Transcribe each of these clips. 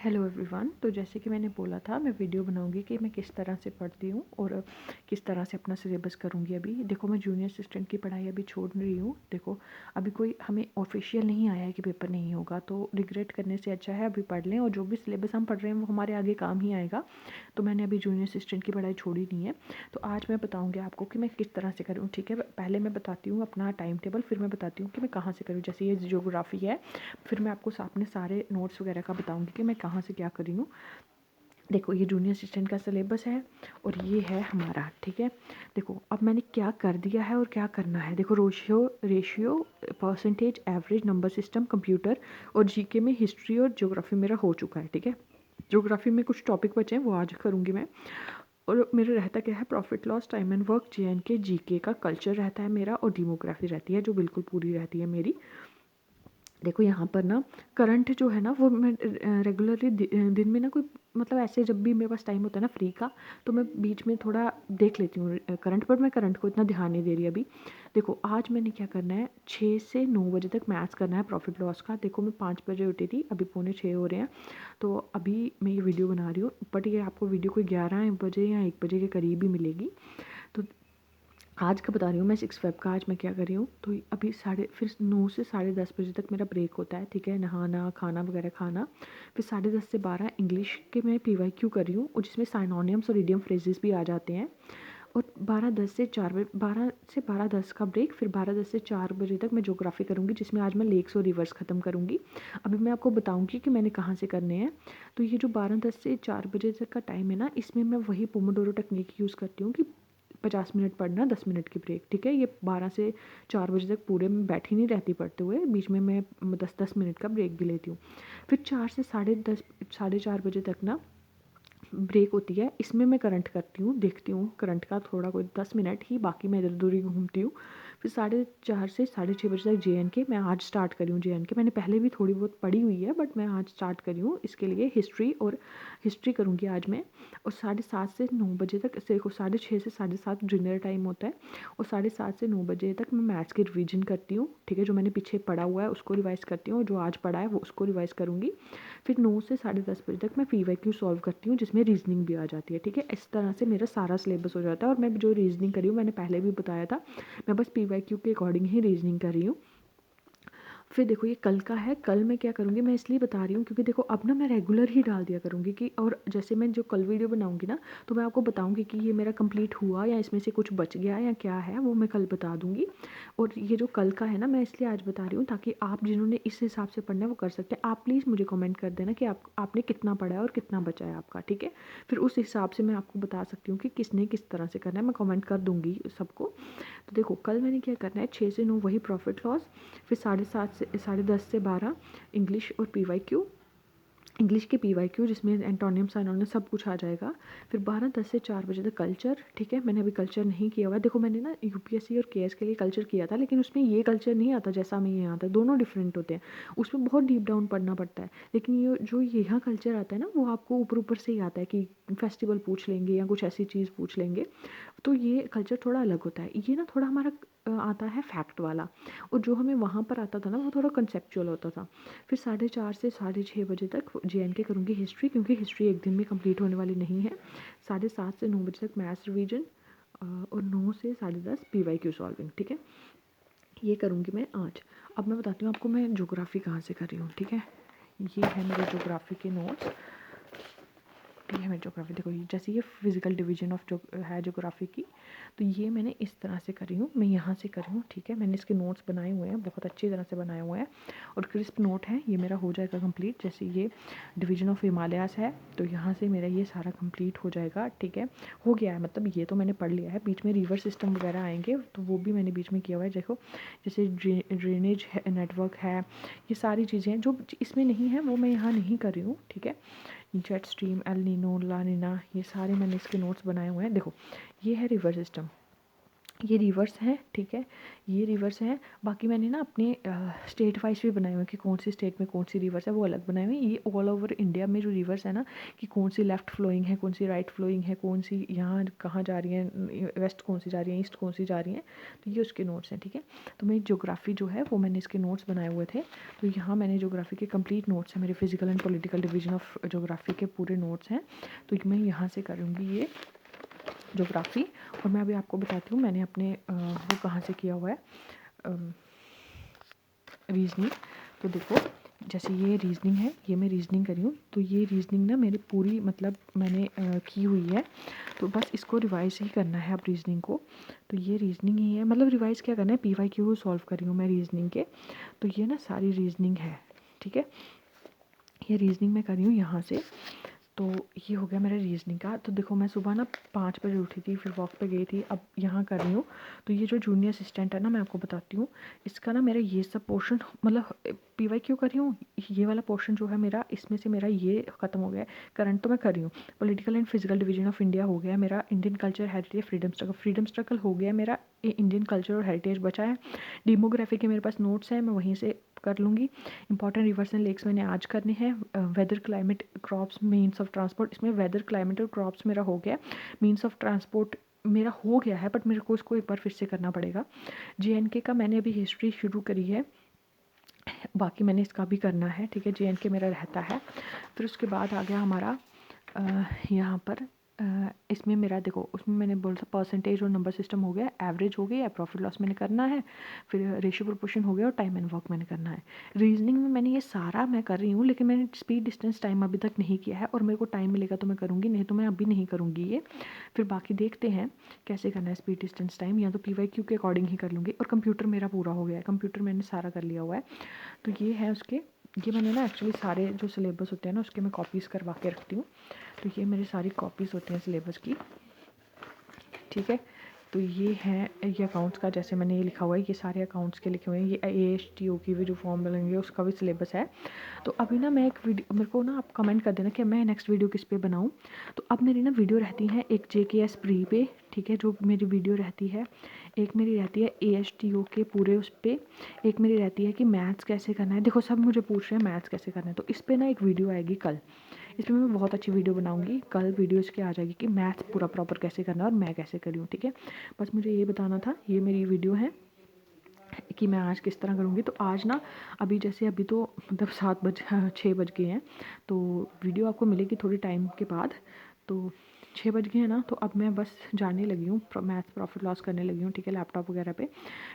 Hello everyone. तो जैसे कि मैंने बोला था मैं वीडियो बनाऊंगी कि मैं किस तरह से पढ़ती हूँ और किस तरह से अपना सिलेबस करूँगी। अभी देखो मैं जूनियर असिस्टेंट की पढ़ाई अभी छोड़ रही हूँ। देखो अभी कोई हमें ऑफिशियल नहीं आया है कि पेपर नहीं होगा, तो रिग्रेट करने से अच्छा है अभी पढ़ लें और जो भी सिलेबस हम पढ़ रहे हैं वो हमारे आगे काम ही आएगा। तो मैंने अभी जूनियर असिस्टेंट की पढ़ाई छोड़ी नहीं है। तो आज मैं बताऊँगी आपको कि मैं किस तरह से करूँ। ठीक है, पहले मैं बताती हूँ अपना टाइम टेबल, फिर मैं बताती हूँ कि मैं कहाँ से करूँ। जैसे ये जियोग्राफी है, फिर मैं आपको अपने सारे नोट्स वगैरह का बताऊँगी कि मैं कहाँ से क्या करी हूँ। देखो ये जूनियर असिस्टेंट का सिलेबस है और ये है हमारा। ठीक है, देखो अब मैंने क्या कर दिया है और क्या करना है। देखो ratio percentage average number system computer और जीके में हिस्ट्री और ज्योग्राफी मेरा हो चुका है। ठीक है, ज्योग्राफी में कुछ टॉपिक बचे हैं वो आज करूँगी मैं। और मेरा रहता क्या है, profit loss, time and work, JNK, GK का कल्चर रहता है मेरा और डेमोग्राफी रहती है जो बिल्कुल पूरी रहती है मेरी। देखो यहाँ पर ना करंट जो है ना वो मैं रेगुलरली दिन में ना कोई मतलब ऐसे जब भी मेरे पास टाइम होता है ना फ्री का, तो मैं बीच में थोड़ा देख लेती हूँ करंट, पर मैं करंट को इतना ध्यान नहीं दे रही अभी। देखो आज मैंने क्या करना है, 6 से 9 बजे तक मैथ्स करना है प्रॉफिट लॉस का। देखो मैं 5 बजे उठी थी, अभी पौने 6 हो रहे हैं, तो अभी मैं ये वीडियो बना रही हूँ। बट ये आपको वीडियो कोई 11 बजे या 1 बजे के करीब ही मिलेगी। तो आज का बता रही हूँ मैं, 6 फेब का आज मैं क्या कर रही हूँ। तो अभी फिर 9 से 10:30 बजे तक मेरा ब्रेक होता है। ठीक है, नहाना खाना वगैरह खाना। फिर 10:30 से 12 इंग्लिश के मैं PYQ कर रही हूँ और जिसमें साइनोनियम्स और इडियम फ्रेजेस भी आ जाते हैं। और 12 से 10 का ब्रेक, फिर 12 से 4 बजे तक मैं ज्योग्राफी करूँगी जिसमें आज मैं लेक्स और रिवर्स ख़त्म करूँगी। अभी मैं आपको बताऊँगी कि मैंने कहाँ से करने हैं। तो ये जो 12:10 से 4 बजे तक का टाइम है ना, इसमें मैं वही पोमोडोरो टेक्निक यूज़ करती हूँ कि 50 मिनट पढ़ना, 10 मिनट की ब्रेक। ठीक है, ये 12 से 4 बजे तक पूरे में बैठी नहीं रहती पढ़ते हुए, बीच में मैं 10-10 मिनट का ब्रेक भी लेती हूँ। फिर 4 से 10:30 साढ़े 4 बजे तक ना ब्रेक होती है, इसमें मैं करंट करती हूँ, देखती हूँ करंट का थोड़ा कोई 10 मिनट ही, बाकी मैं इधर उधर ही घूमती हूँ। फिर 4 से 6 बजे तक JNK मैं आज स्टार्ट करी हूँ। JNK मैंने पहले भी थोड़ी बहुत पढ़ी हुई है बट मैं आज स्टार्ट करी हूँ इसके लिए। हिस्ट्री करूँगी आज मैं। और 7:30 से 9 बजे तक, देखो 6:30 से 7:30 डिनर टाइम होता है। और 7:30 से 9 बजे तक मैं मैथ्स की रिवीजन करती हूँ। ठीक है, जो मैंने पीछे पढ़ा हुआ है उसको रिवाइज़ करती हूँ, जो आज पढ़ा है वो उसको रिवाइज़ करूँगी। फिर 9 से 10:30 बजे तक मैं PYQ सॉल्व करती हूँ जिसमें रीजनिंग भी आ जाती है। ठीक है, इस तरह से मेरा सारा सिलेबस हो जाता है। और मैं जो रीजनिंग करी हूँ मैंने पहले भी बताया था, मैं बस PYQ के अकॉर्डिंग ही रीजनिंग कर रही हूँ। फिर देखो ये कल का है, कल मैं क्या करूँगी मैं इसलिए बता रही हूँ क्योंकि देखो अब ना मैं रेगुलर ही डाल दिया करूँगी कि, और जैसे मैं जो कल वीडियो बनाऊँगी ना तो मैं आपको बताऊँगी कि ये मेरा कंप्लीट हुआ या इसमें से कुछ बच गया या क्या है, वो मैं कल बता दूँगी। और ये जो कल का है ना मैं इसलिए आज बता रही हूँ ताकि आप जिन्होंने इस हिसाब से पढ़ना है वो कर सकते हैं। आप प्लीज़ मुझे कमेंट कर देना कि आपने कितना पढ़ा है और कितना बचा है आपका। ठीक है, फिर उस हिसाब से मैं आपको बता सकती हूँ कि किसने किस तरह से करना है, मैं कमेंट कर दूँगी सबको। तो देखो कल मैंने क्या करना है, 6 से 9 वही प्रॉफिट लॉस, फिर 10:30 से 12 इंग्लिश और PYQ, इंग्लिश के PYQ जिसमें एंटोनियम साइनोनियम सब कुछ आ जाएगा। फिर 12:10 से 4 बजे तक कल्चर। ठीक है, मैंने अभी कल्चर नहीं किया हुआ है। देखो मैंने ना UPSC और KS के लिए कल्चर किया था, लेकिन उसमें ये कल्चर नहीं आता जैसा हमें यहाँ आता है, दोनों डिफरेंट होते हैं। उसमें बहुत डीप डाउन पढ़ना पड़ता है, लेकिन ये जो यहाँ कल्चर आता है ना वो आपको ऊपर ऊपर से ही आता है कि फेस्टिवल पूछ लेंगे या कुछ ऐसी चीज़ पूछ लेंगे। तो ये कल्चर थोड़ा अलग होता है, ये ना थोड़ा हमारा आता है फैक्ट वाला। और जो हमें वहाँ पर आता था ना वो थोड़ा कंसेप्चुअल होता था। फिर 4:30 से 6:30 बजे तक JNK करूँगी हिस्ट्री, क्योंकि हिस्ट्री एक दिन में कंप्लीट होने वाली नहीं है। 7:30 से 9 बजे तक मैथ्स रिवीजन और 9 से 10:30 PYQ सॉल्विंग। ठीक है, ये करूँगी मैं आज। अब मैं बताती हूँ आपको मैं ज्योग्राफी कहाँ से कर रही हूँ। ठीक है, ये है मेरे ज्योग्राफी के नोट्स। ये है मेरी ज्योग्राफी। देखो ये जैसे ये फिजिकल डिवीजन ऑफ जो है ज्योग्राफी की, तो ये मैंने इस तरह से करी हूँ, मैं यहाँ से करी हूँ। ठीक है, मैंने इसके नोट्स बनाए हुए हैं, बहुत अच्छी तरह से बनाए हुए हैं और क्रिस्प नोट है। ये मेरा हो जाएगा कंप्लीट। जैसे ये डिवीजन ऑफ हिमालयास है तो यहाँ से मेरा ये सारा कंप्लीट हो जाएगा। ठीक है, हो गया है, मतलब ये तो मैंने पढ़ लिया है। बीच में रिवर सिस्टम वगैरह आएंगे तो वो भी मैंने बीच में किया हुआ है। देखो जैसे ड्रेनेज है, नेटवर्क है, ये सारी चीज़ें जो इसमें नहीं है वो मैं यहाँ नहीं कर रही हूँ। ठीक है, जेट स्ट्रीम, एल नीनो, ला नीना, ये सारे मैंने इसके नोट्स बनाए हुए हैं। देखो ये है रिवर सिस्टम, ये रिवर्स हैं, ठीक है, ये रिवर्स हैं। बाकी मैंने ना अपने स्टेट वाइज भी बनाए हुए हैं कि कौन सी स्टेट में कौन सी रिवर्स है, वो अलग बनाए हुए हैं। ये ऑल ओवर इंडिया में जो रिवर्स है ना, कि कौन सी लेफ़्ट फ्लोइंग है, कौन सी राइट फ्लोइंग है, कौन सी यहाँ कहाँ जा रही है, वेस्ट कौन सी जा रही है, ईस्ट कौन सी जा रही है, तो ये उसके नोट्स हैं, ठीक है। तो मेरी ज्योग्राफी जो है वो मैंने इसके नोट्स बनाए हुए थे। तो यहाँ मैंने ज्योग्राफी के कंप्लीट नोट्स हैं, मेरे physical and political division of geography के पूरे नोट्स हैं। तो मैं यहाँ से करूँगी ये ज्योग्राफी। और मैं अभी आपको बताती हूँ मैंने अपने वो कहाँ से किया हुआ है रीजनिंग। तो देखो, जैसे ये रीजनिंग है, ये मैं रीजनिंग करी हूँ, तो ये रीजनिंग ना मेरी पूरी मतलब मैंने की हुई है। तो बस इसको रिवाइज ही करना है अब रीजनिंग को। तो ये रीजनिंग ही है, मतलब रिवाइज क्या करना है, PYQ सॉल्व करी हूँ मैं रीजनिंग के। तो ये ना सारी रीजनिंग है, ठीक है। ये रीजनिंग मैं करी हूँ यहाँ से। तो ये हो गया मेरा रीजनिंग का। तो देखो, मैं सुबह ना 5 बजे उठी थी, फिर वॉक पे गई थी, अब यहाँ कर रही हूँ। तो ये जो जूनियर असिस्टेंट है ना, मैं आपको बताती हूँ, इसका ना मेरा ये सब पोर्शन मतलब PYQ कर रही हूँ। ये वाला पोर्शन जो है मेरा, इसमें से मेरा ये ख़त्म हो गया है। करंट तो मैं कर रही हूँ, political and physical division of India हो गया मेरा, Indian culture heritage freedom struggle हो गया मेरा, इंडियन कल्चर और हेरिटेज बचा है। डेमोग्राफी के मेरे पास नोट्स हैं, मैं वहीं से कर लूँगी। इंपॉर्टेंट रिवर्स एंड लेक्स मैंने आज करने हैं। Weather climate crops means of transport, इसमें वेदर क्लाइमेट और क्रॉप्स मेरा हो गया। मीन्स ऑफ ट्रांसपोर्ट मेरा हो गया है, बट मेरे को इसको एक बार फिर से करना पड़ेगा। JNK का मैंने अभी हिस्ट्री शुरू करी है, बाकी मैंने इसका भी करना है, ठीक है। JNK मेरा रहता है। फिर उसके बाद आ गया हमारा यहाँ पर इसमें मेरा देखो, उसमें मैंने बोला था परसेंटेज और नंबर सिस्टम हो गया, एवरेज हो गया, प्रॉफिट लॉस मैंने करना है, फिर रेशियो प्रोपोर्शन हो गया और टाइम एंड वर्क मैंने करना है। रीजनिंग में मैंने ये सारा मैं कर रही हूँ, लेकिन मैंने स्पीड डिस्टेंस टाइम अभी तक नहीं किया है, और मेरे को टाइम मिलेगा तो मैं करूँगी, नहीं तो मैं अभी नहीं करूँगी ये। फिर बाकी देखते हैं कैसे करना है स्पीड डिस्टेंस टाइम, या तो PYQ के अकॉर्डिंग ही कर लूँगी। और कंप्यूटर मेरा पूरा हो गया है, कंप्यूटर मैंने सारा कर लिया हुआ है। तो ये है उसके, ये मैंने ना एक्चुअली सारे जो सिलेबस होते हैं ना उसके मैं कॉपीज़ करवा के रखती हूँ। तो ये मेरी सारी कॉपीज़ होती हैं सिलेबस की, ठीक है। तो ये है ये अकाउंट्स का, जैसे मैंने ये लिखा हुआ है, ये सारे अकाउंट्स के लिखे हुए हैं। ये ASTO की भी जो फॉर्म मिलेंगे उसका भी सिलेबस है। तो अभी ना मैं एक वीडियो, मेरे को ना आप कमेंट कर देना कि मैं नेक्स्ट वीडियो किस पे बनाऊँ। तो अब मेरी ना वीडियो रहती है एक JKS प्री पे, ठीक है, जो मेरी वीडियो रहती है। एक मेरी रहती है ASTO के पूरे उस पर, एक मेरी रहती है कि मैथ्स कैसे करना है। देखो, सब मुझे पूछ रहे हैं मैथ्स कैसे करना है, तो इस पर ना एक वीडियो आएगी कल, इसमें मैं बहुत अच्छी वीडियो बनाऊंगी। कल वीडियो इसके आ जाएगी कि मैथ्स पूरा प्रॉपर कैसे करना है और मैं कैसे करी हूँ, ठीक है। बस मुझे ये बताना था, ये मेरी वीडियो है कि मैं आज किस तरह करूँगी। तो आज ना अभी जैसे अभी तो मतलब 6 बज गए हैं, तो वीडियो आपको मिलेगी थोड़ी टाइम के बाद। तो 6 बज गए हैं ना, तो अब मैं बस जाने लगी हूँ, मैथ्स प्रॉफिट लॉस करने लगी हूँ, ठीक है, लैपटॉप वगैरह पे।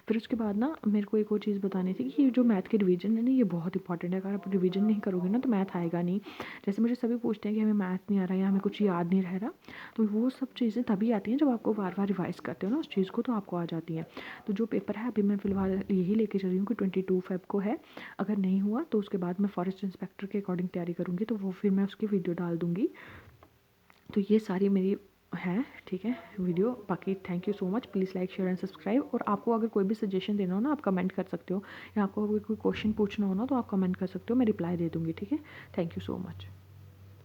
फिर उसके बाद ना मेरे को एक और चीज़ बतानी थी कि ये जो मैथ के रिवीजन है ना, ये बहुत इंपॉर्टेंट है। अगर आप रिवीजन नहीं करोगे ना तो मैथ आएगा नहीं। जैसे मुझे सभी पूछते हैं कि हमें मैथ नहीं आ रहा है या हमें कुछ याद नहीं रह रहा, तो वो सब चीज़ें तभी आती हैं जब आपको बार बार रिवाइज़ करते हो ना उस चीज़ को, तो आपको आ जाती हैं। तो जो पेपर है अभी मैं फ़िलहाल यही लेके चल रही हूँ कि 22 फ़ेब को है। अगर नहीं हुआ तो उसके बाद मैं फॉरेस्ट इंस्पेक्टर के अकॉर्डिंग तैयारी करूँगी, तो वो फिर मैं उसकी वीडियो डाल दूँगी। तो ये सारी मेरी है, ठीक है, वीडियो। बाकी thank you so much, please like share and subscribe. और आपको अगर कोई भी सजेशन देना हो ना, आप कमेंट कर सकते हो, या आपको अगर कोई क्वेश्चन पूछना हो ना तो आप कमेंट कर सकते हो, मैं रिप्लाई दे दूँगी, ठीक है। Thank you so much.